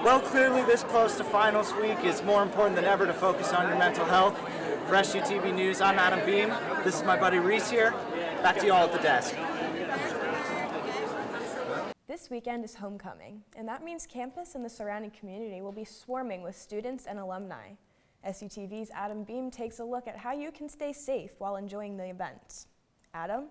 Well, clearly this close to finals week is more important than ever to focus on your mental health. For SUTV News, I'm Adam Beam. This is my buddy Reese here. Back to you all at the desk. This weekend is homecoming, and that means campus and the surrounding community will be swarming with students and alumni. SUTV's Adam Beam takes a look at how you can stay safe while enjoying the events. Adam?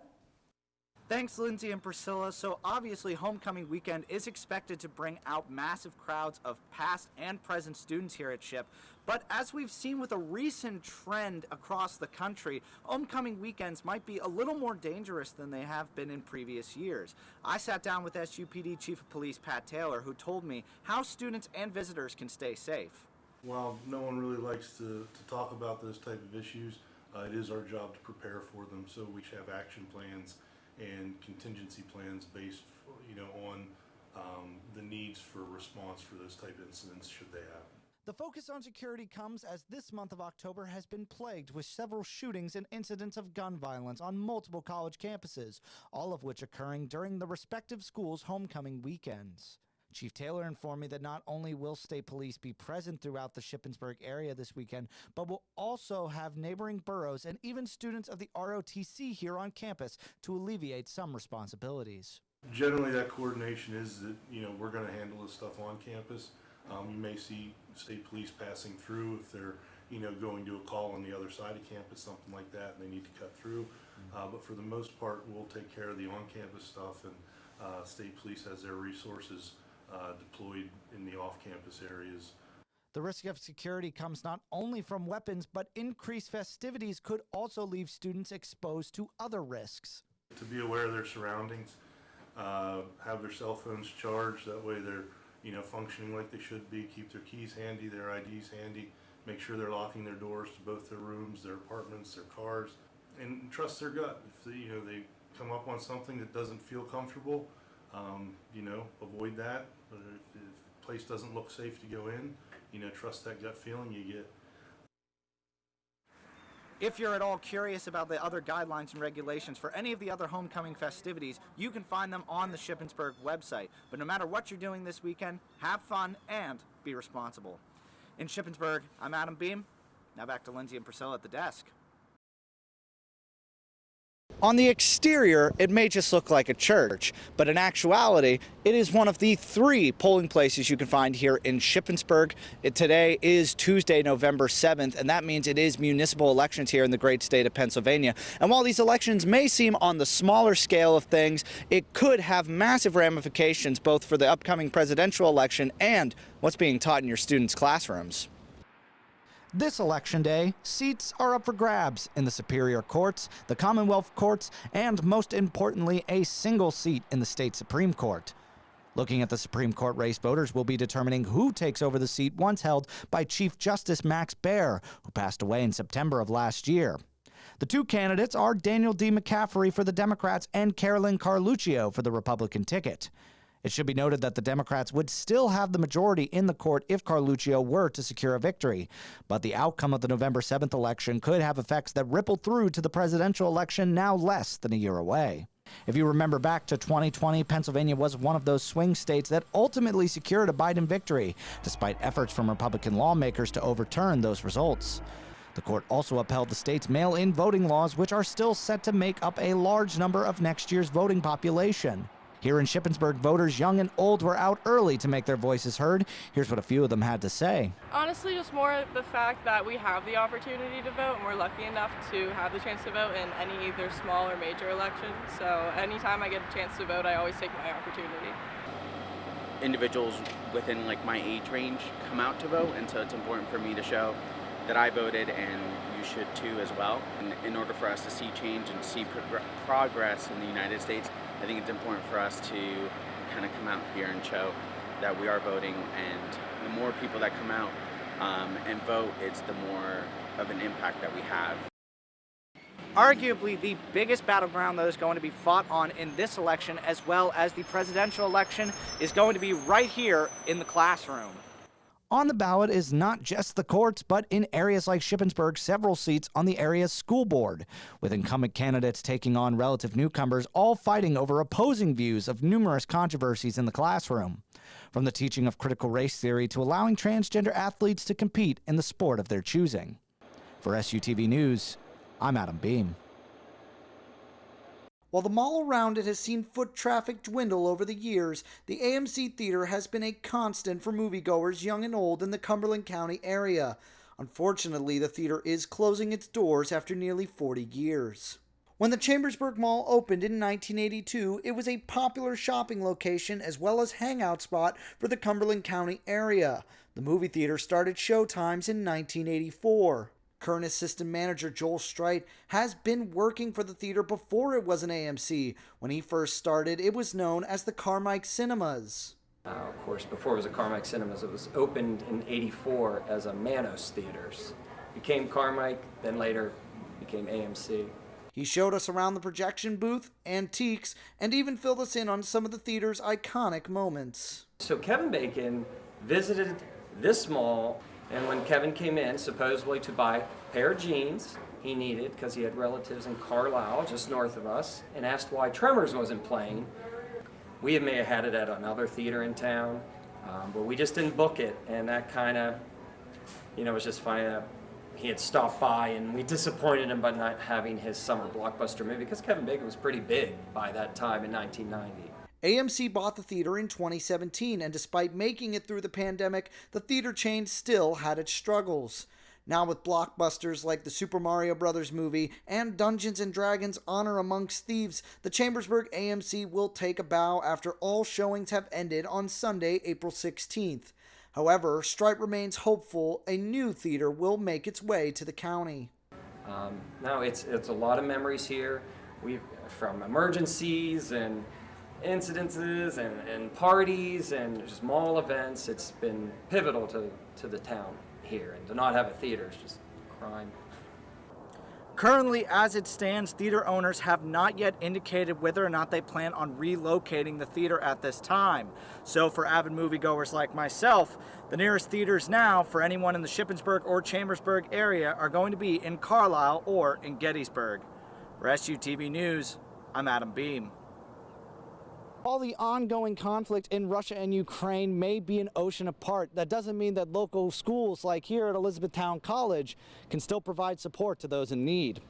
Thanks, Lindsay and Priscilla. So obviously homecoming weekend is expected to bring out massive crowds of past and present students here at SHIP. But as we've seen with a recent trend across the country, homecoming weekends might be a little more dangerous than they have been in previous years. I sat down with SUPD Chief of Police Pat Taylor, who told me how students and visitors can stay safe. While no one really likes to talk about those type of issues, it is our job to prepare for them. So we should have action plans and contingency plans based, on the needs for response for those type of incidents should they happen. The focus on security comes as this month of October has been plagued with several shootings and incidents of gun violence on multiple college campuses, all of which occurring during the respective schools' homecoming weekends. Chief Taylor informed me that not only will state police be present throughout the Shippensburg area this weekend, but will also have neighboring boroughs and even students of the ROTC here on campus to alleviate some responsibilities. Generally, that coordination is that, we're going to handle this stuff on campus. You may see state police passing through if they're, going to a call on the other side of campus, something like that, and they need to cut through. But for the most part, we'll take care of the on-campus stuff, and state police has their resources deployed in the off-campus areas. The risk of security comes not only from weapons, but increased festivities could also leave students exposed to other risks. To be aware of their surroundings, have their cell phones charged, that way they're functioning like they should be, keep their keys handy, their IDs handy, make sure they're locking their doors to both their rooms, their apartments, their cars, and trust their gut. If they come up on something that doesn't feel comfortable, avoid that. But if the place doesn't look safe to go in, trust that gut feeling you get. If you're at all curious about the other guidelines and regulations for any of the other homecoming festivities, you can find them on the Shippensburg website. But no matter what you're doing this weekend, have fun and be responsible. In Shippensburg, I'm Adam Beam. Now back to Lindsay and Priscilla at the desk. On the exterior, it may just look like a church, but in actuality, it is one of the 3 polling places you can find here in Shippensburg. Today is Tuesday, November 7th, and that means it is municipal elections here in the great state of Pennsylvania. And while these elections may seem on the smaller scale of things, it could have massive ramifications both for the upcoming presidential election and what's being taught in your students' classrooms. This election day, seats are up for grabs in the Superior Courts, the Commonwealth Courts, and most importantly, a single seat in the state Supreme Court. Looking at the Supreme Court race, voters will be determining who takes over the seat once held by Chief Justice Max Baer, who passed away in September of last year. The 2 candidates are Daniel D. McCaffery for the Democrats and Carolyn Carluccio for the Republican ticket. It should be noted that the Democrats would still have the majority in the court if Carluccio were to secure a victory. But the outcome of the November 7th election could have effects that ripple through to the presidential election now less than a year away. If you remember back to 2020, Pennsylvania was one of those swing states that ultimately secured a Biden victory, despite efforts from Republican lawmakers to overturn those results. The court also upheld the state's mail-in voting laws, which are still set to make up a large number of next year's voting population. Here in Shippensburg, voters young and old were out early to make their voices heard. Here's what a few of them had to say. Honestly, just more the fact that we have the opportunity to vote, and we're lucky enough to have the chance to vote in any either small or major election. So anytime I get a chance to vote, I always take my opportunity. Individuals within my age range come out to vote, and so it's important for me to show that I voted, and you should too as well. And in order for us to see change and see progress in the United States, I think it's important for us to kind of come out here and show that we are voting, and the more people that come out and vote, it's the more of an impact that we have. Arguably the biggest battleground that is going to be fought on in this election, as well as the presidential election, is going to be right here in the classroom. On the ballot is not just the courts, but in areas like Shippensburg, several seats on the area's school board, with incumbent candidates taking on relative newcomers, all fighting over opposing views of numerous controversies in the classroom. From the teaching of critical race theory to allowing transgender athletes to compete in the sport of their choosing. For SUTV News, I'm Adam Beam. While the mall around it has seen foot traffic dwindle over the years, the AMC Theater has been a constant for moviegoers young and old in the Cumberland County area. Unfortunately, the theater is closing its doors after nearly 40 years. When the Chambersburg Mall opened in 1982, it was a popular shopping location as well as hangout spot for the Cumberland County area. The movie theater started showtimes in 1984. Current assistant manager Joel Streit has been working for the theater before it was an AMC. When he first started, it was known as the Carmike Cinemas. Of course, before it was a Carmike Cinemas, it was opened in '84 as a Manos Theaters. Became Carmike, then later became AMC. He showed us around the projection booth, antiques, and even filled us in on some of the theater's iconic moments. So Kevin Bacon visited this mall, and when Kevin came in, supposedly to buy a pair of jeans he needed because he had relatives in Carlisle, just north of us, and asked why Tremors wasn't playing. We may have had it at another theater in town, but we just didn't book it, and that kind of, was just funny. He had stopped by, and we disappointed him by not having his summer blockbuster movie because Kevin Bacon was pretty big by that time in 1990. AMC bought the theater in 2017, and despite making it through the pandemic, the theater chain still had its struggles. Now with blockbusters like the Super Mario Bros. Movie and Dungeons & Dragons Honor Amongst Thieves, the Chambersburg AMC will take a bow after all showings have ended on Sunday, April 16th. However, Streit remains hopeful a new theater will make its way to the county. No, it's a lot of memories here. From emergencies and incidences and parties and just mall events. It's been pivotal to the town here, and to not have a theater is just a crime. Currently, as it stands, theater owners have not yet indicated whether or not they plan on relocating the theater at this time. So for avid moviegoers like myself, the nearest theaters now for anyone in the Shippensburg or Chambersburg area are going to be in Carlisle or in Gettysburg. For SUTV News, I'm Adam Beam. While the ongoing conflict in Russia and Ukraine may be an ocean apart, that doesn't mean that local schools like here at Elizabethtown College can still provide support to those in need.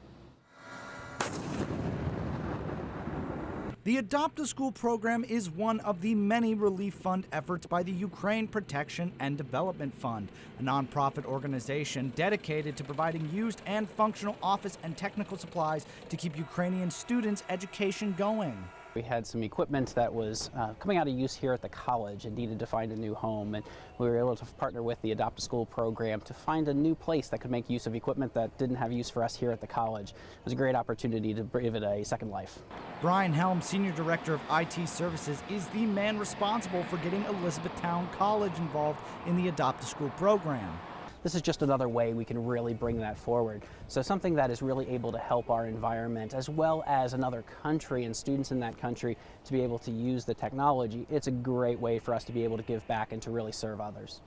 The Adopt a School program is one of the many relief fund efforts by the Ukraine Protection and Development Fund, a nonprofit organization dedicated to providing used and functional office and technical supplies to keep Ukrainian students' education going. We had some equipment that was coming out of use here at the college and needed to find a new home, and we were able to partner with the Adopt a School program to find a new place that could make use of equipment that didn't have use for us here at the college. It was a great opportunity to give it a second life. Brian Helm, Senior Director of IT Services, is the man responsible for getting Elizabethtown College involved in the Adopt a School program. This is just another way we can really bring that forward. So something that is really able to help our environment as well as another country and students in that country to be able to use the technology. It's a great way for us to be able to give back and to really serve others.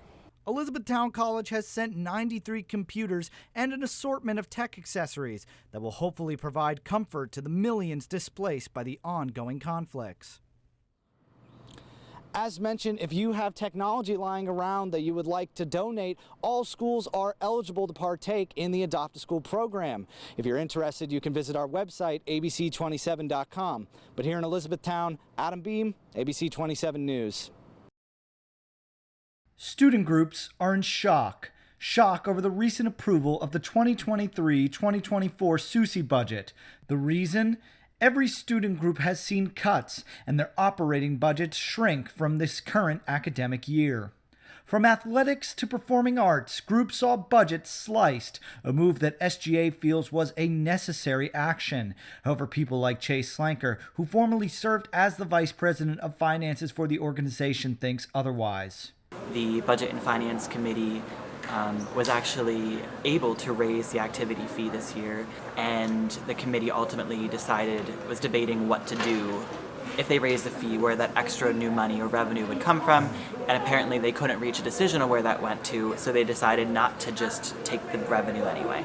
Elizabethtown College has sent 93 computers and an assortment of tech accessories that will hopefully provide comfort to the millions displaced by the ongoing conflicts. As mentioned, if you have technology lying around that you would like to donate, all schools are eligible to partake in the Adopt a School program. If you're interested, you can visit our website, abc27.com. But here in Elizabethtown, Adam Beam, ABC 27 News. Student groups are in shock. Shock over the recent approval of the 2023-2024 SUSI budget. The reason? Every student group has seen cuts and their operating budgets shrink from this current academic year. From athletics to performing arts, groups saw budgets sliced, a move that SGA feels was a necessary action. However, people like Chase Slanker, who formerly served as the Vice President of Finances for the organization, thinks otherwise. The Budget and Finance Committee was actually able to raise the activity fee this year, and the committee ultimately was debating what to do if they raised the fee, where that extra new money or revenue would come from, and apparently they couldn't reach a decision on where that went to, so they decided not to just take the revenue anyway.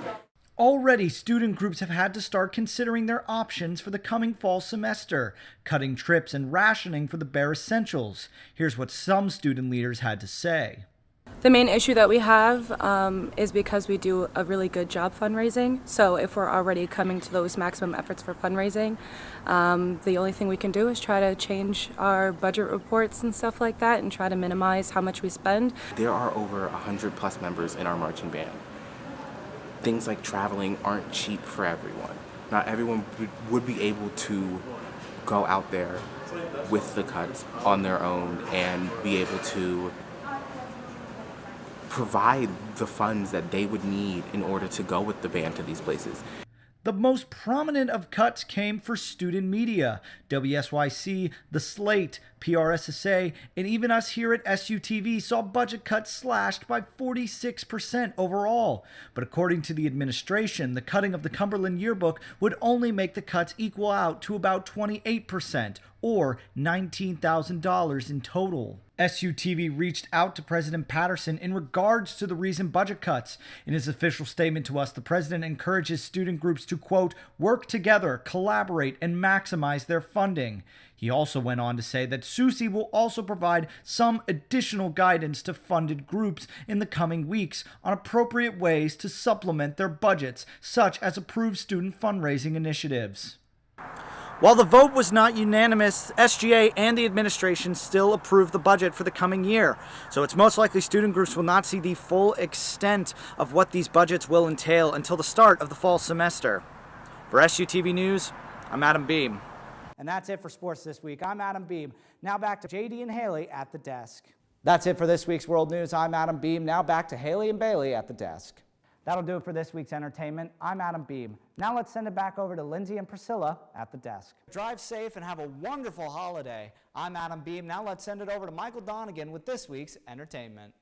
Already, student groups have had to start considering their options for the coming fall semester, cutting trips and rationing for the bare essentials. Here's what some student leaders had to say. The main issue that we have is because we do a really good job fundraising. So if we're already coming to those maximum efforts for fundraising, the only thing we can do is try to change our budget reports and stuff like that and try to minimize how much we spend. There are over 100+ members in our marching band. Things like traveling aren't cheap for everyone. Not everyone would be able to go out there with the cuts on their own and be able to provide the funds that they would need in order to go with the band to these places. The most prominent of cuts came for student media. WSYC, The Slate, PRSSA, and even us here at SUTV saw budget cuts slashed by 46% overall. But according to the administration, the cutting of the Cumberland yearbook would only make the cuts equal out to about 28%, or $19,000 in total. SUTV reached out to President Patterson in regards to the recent budget cuts. In his official statement to us, the president encourages student groups to, quote, work together, collaborate, and maximize their funding. He also went on to say that SUSI will also provide some additional guidance to funded groups in the coming weeks on appropriate ways to supplement their budgets, such as approved student fundraising initiatives. While the vote was not unanimous, SGA and the administration still approved the budget for the coming year. So it's most likely student groups will not see the full extent of what these budgets will entail until the start of the fall semester. For SUTV News, I'm Adam Beam. And that's it for sports this week. I'm Adam Beam. Now back to JD and Haley at the desk. That's it for this week's World News. I'm Adam Beam. Now back to Haley and Bailey at the desk. That'll do it for this week's entertainment. I'm Adam Beam. Now let's send it back over to Lindsay and Priscilla at the desk. Drive safe and have a wonderful holiday. I'm Adam Beam. Now let's send it over to Michael Donegan with this week's entertainment.